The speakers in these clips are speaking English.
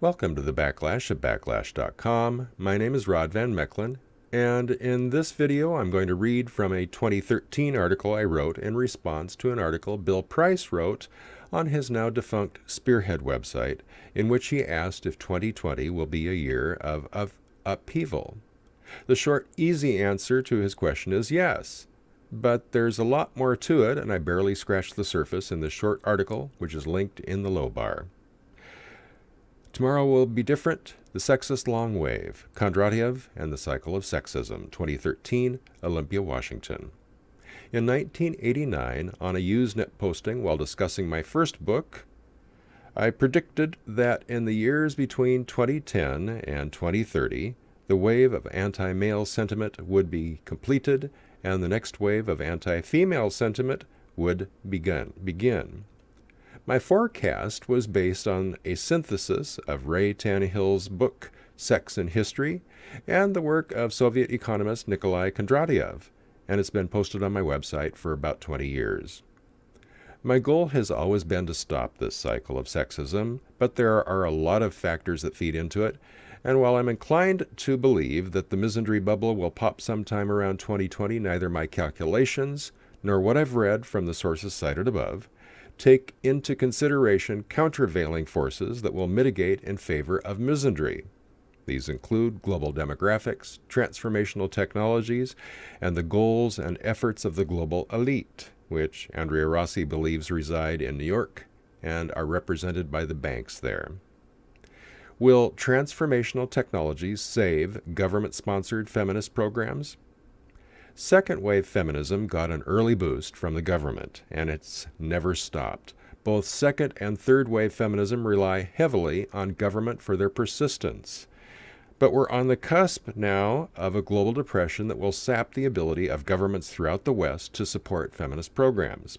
Welcome to the Backlash at Backlash.com. My name is Rod Van Mecklin, and in this video I'm going to read from a 2013 article I wrote in response to an article Bill Price wrote on his now defunct Spearhead website, in which he asked if 2020 will be a year of upheaval. The short, easy answer to his question is yes. But there's a lot more to it, and I barely scratched the surface in this short article, which is linked in the low bar. Tomorrow Will Be Different, The Sexist Long Wave, Kondratiev and the Cycle of Sexism, 2013, Olympia, Washington. In 1989, on a Usenet posting while discussing my first book, I predicted that in the years between 2010 and 2030, the wave of anti-male sentiment would be completed and the next wave of anti-female sentiment would begin. My forecast was based on a synthesis of Ray Tannehill's book, Sex and History, and the work of Soviet economist Nikolai Kondratiev, and it's been posted on my website for about 20 years. My goal has always been to stop this cycle of sexism, but there are a lot of factors that feed into it, and while I'm inclined to believe that the misandry bubble will pop sometime around 2020, neither my calculations nor what I've read from the sources cited above take into consideration countervailing forces that will mitigate in favor of misandry. These include global demographics, transformational technologies, and the goals and efforts of the global elite, which Andrea Rossi believes reside in New York and are represented by the banks there. Will transformational technologies save government-sponsored feminist programs? Second-wave feminism got an early boost from the government, and it's never stopped. Both second and third-wave feminism rely heavily on government for their persistence. But we're on the cusp now of a global depression that will sap the ability of governments throughout the West to support feminist programs.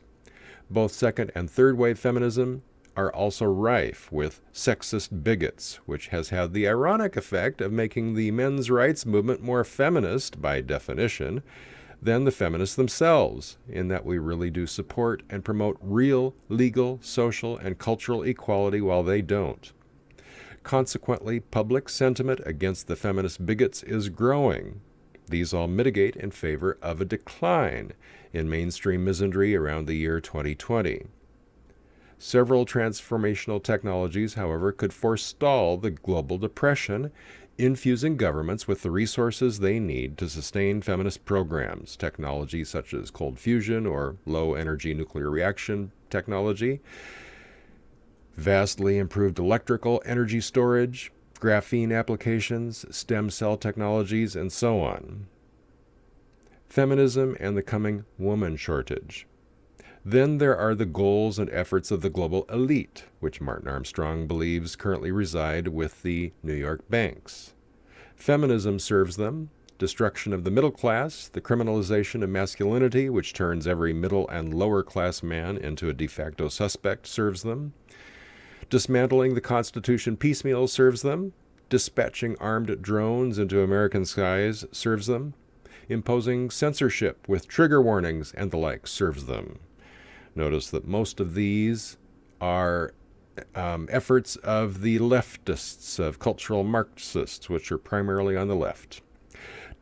Both second and third-wave feminism are also rife with sexist bigots, which has had the ironic effect of making the men's rights movement more feminist, by definition, than the feminists themselves, in that we really do support and promote real, legal, social, and cultural equality while they don't. Consequently, public sentiment against the feminist bigots is growing. These all mitigate in favor of a decline in mainstream misandry around the year 2020. Several transformational technologies, however, could forestall the global depression, infusing governments with the resources they need to sustain feminist programs. Technologies such as cold fusion or low-energy nuclear reaction technology, vastly improved electrical energy storage, graphene applications, stem cell technologies, and so on. Feminism and the coming woman shortage. Then there are the goals and efforts of the global elite, which Martin Armstrong believes currently reside with the New York banks. Feminism serves them. Destruction of the middle class, the criminalization of masculinity, which turns every middle and lower class man into a de facto suspect, serves them. Dismantling the Constitution piecemeal serves them. Dispatching armed drones into American skies serves them. Imposing censorship with trigger warnings and the like serves them. Notice that most of these are efforts of the leftists, of cultural Marxists, which are primarily on the left.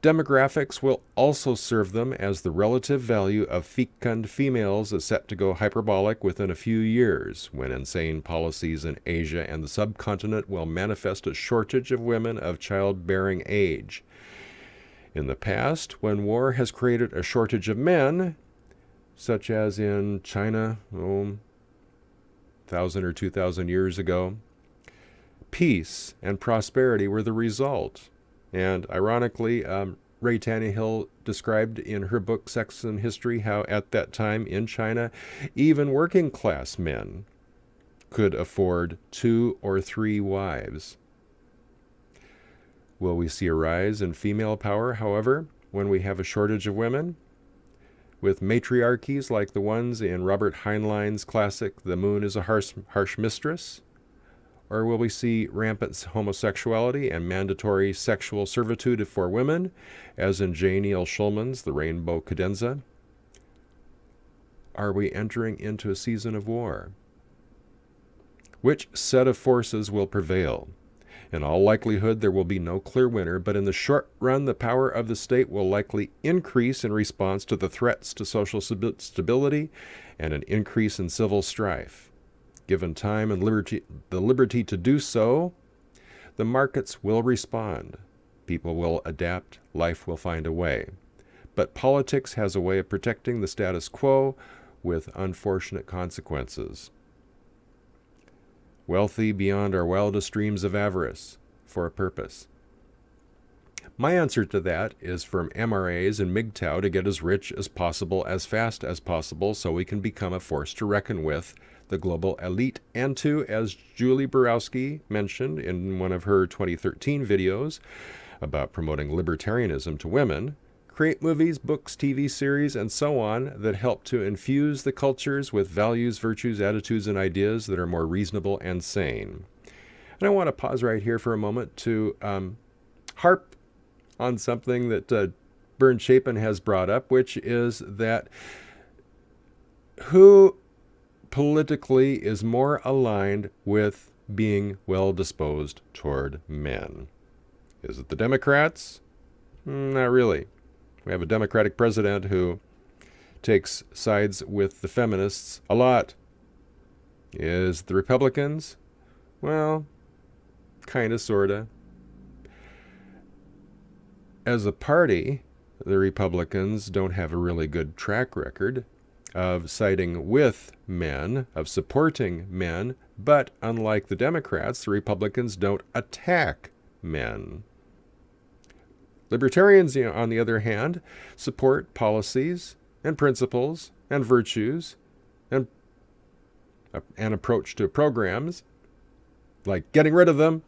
Demographics will also serve them, as the relative value of fecund females is set to go hyperbolic within a few years, when insane policies in Asia and the subcontinent will manifest a shortage of women of childbearing age. In the past, when war has created a shortage of men, such as in China, 1,000 or 2,000 years ago, peace and prosperity were the result. And ironically, Ray Tannehill described in her book Sex and History how at that time in China, even working class men could afford 2 or 3 wives. Will we see a rise in female power, however, when we have a shortage of women? With matriarchies like the ones in Robert Heinlein's classic The Moon is a Harsh Mistress? Or will we see rampant homosexuality and mandatory sexual servitude for women, as in J. Neil Schulman's The Rainbow Cadenza? Are we entering into a season of war? Which set of forces will prevail? In all likelihood, there will be no clear winner, but in the short run, the power of the state will likely increase in response to the threats to social stability and an increase in civil strife. Given time and the liberty to do so, the markets will respond. People will adapt. Life will find a way. But politics has a way of protecting the status quo with unfortunate consequences. Wealthy beyond our wildest dreams of avarice, for a purpose. My answer to that is from MRAs and MGTOW to get as rich as possible, as fast as possible, so we can become a force to reckon with, the global elite, and to, as Julie Borowski mentioned in one of her 2013 videos about promoting libertarianism to women, create movies, books, TV series, and so on that help to infuse the cultures with values, virtues, attitudes, and ideas that are more reasonable and sane. And I want to pause right here for a moment to harp on something that Bernd Chapin has brought up, which is that who politically is more aligned with being well-disposed toward men? Is it the Democrats? Not really. We have a Democratic president who takes sides with the feminists a lot. Is it the Republicans? Well, kind of, sort of. As a party, the Republicans don't have a really good track record of siding with men, of supporting men, but unlike the Democrats, the Republicans don't attack men. Libertarians, on the other hand, support policies and principles and virtues and an approach to programs, like getting rid of them,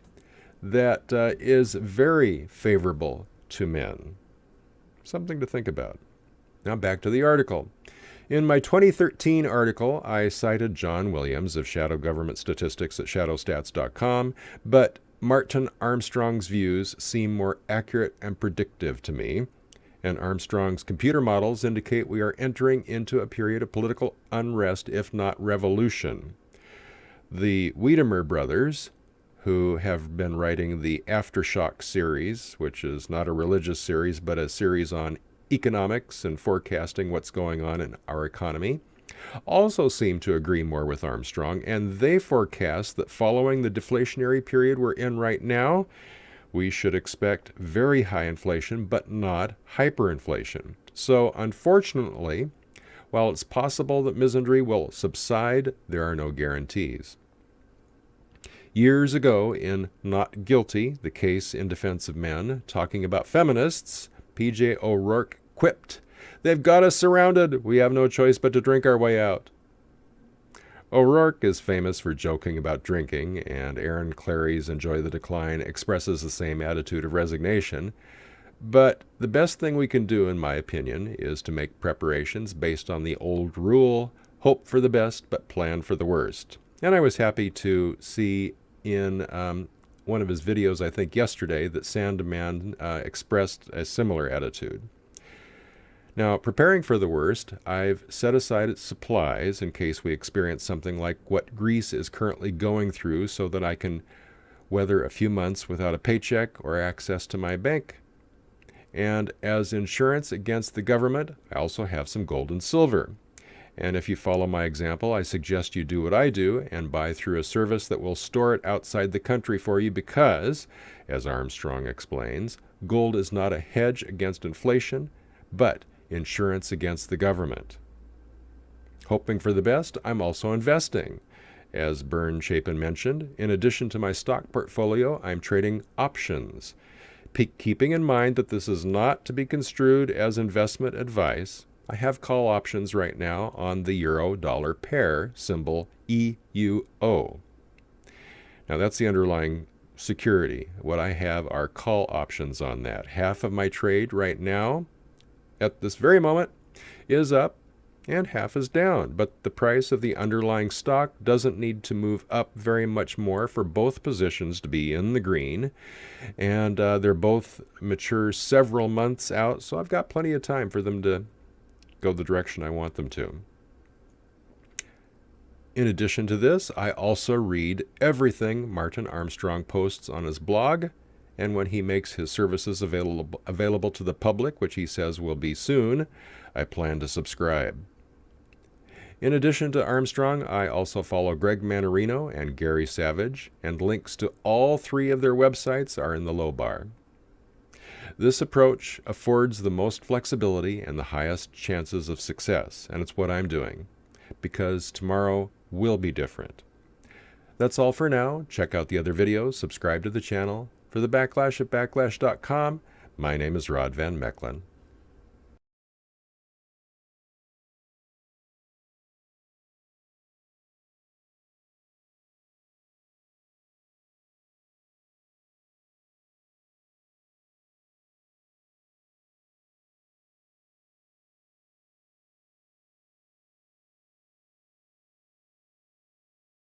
that is very favorable to men. Something to think about. Now back to the article. In my 2013 article, I cited John Williams of Shadow Government Statistics at shadowstats.com, but Martin Armstrong's views seem more accurate and predictive to me, and Armstrong's computer models indicate we are entering into a period of political unrest, if not revolution. The Wiedemer brothers, who have been writing the Aftershock series, which is not a religious series, but a series on economics and forecasting what's going on in our economy, also seem to agree more with Armstrong, and they forecast that following the deflationary period we're in right now, we should expect very high inflation, but not hyperinflation. So, unfortunately, while it's possible that misandry will subside, there are no guarantees. Years ago, in Not Guilty, the case in defense of men, talking about feminists, P.J. O'Rourke quipped, "They've got us surrounded. We have no choice but to drink our way out." O'Rourke is famous for joking about drinking, and Aaron Clary's Enjoy the Decline expresses the same attitude of resignation. But the best thing we can do, in my opinion, is to make preparations based on the old rule, hope for the best, but plan for the worst. And I was happy to see in one of his videos, I think yesterday, that Sandman expressed a similar attitude. Now, preparing for the worst, I've set aside supplies in case we experience something like what Greece is currently going through, so that I can weather a few months without a paycheck or access to my bank. And as insurance against the government, I also have some gold and silver. And if you follow my example, I suggest you do what I do and buy through a service that will store it outside the country for you because, as Armstrong explains, gold is not a hedge against inflation, but insurance against the government. Hoping for the best, I'm also investing. As Bernd Chapin mentioned, in addition to my stock portfolio, I'm trading options. Keeping in mind that this is not to be construed as investment advice, I have call options right now on the euro-dollar pair, symbol EUO. Now that's the underlying security. What I have are call options on that. Half of my trade right now, at this very moment, is up and half is down. But the price of the underlying stock doesn't need to move up very much more for both positions to be in the green. And they're both mature several months out, so I've got plenty of time for them to go the direction I want them to. In addition to this, I also read everything Martin Armstrong posts on his blog, and when he makes his services available to the public, which he says will be soon, I plan to subscribe. In addition to Armstrong, I also follow Greg Mannarino and Gary Savage, and links to all three of their websites are in the low bar. This approach affords the most flexibility and the highest chances of success, and it's what I'm doing, because tomorrow will be different. That's all for now. Check out the other videos, subscribe to the channel. For the Backlash at Backlash.com, my name is Rod Van Mechelen.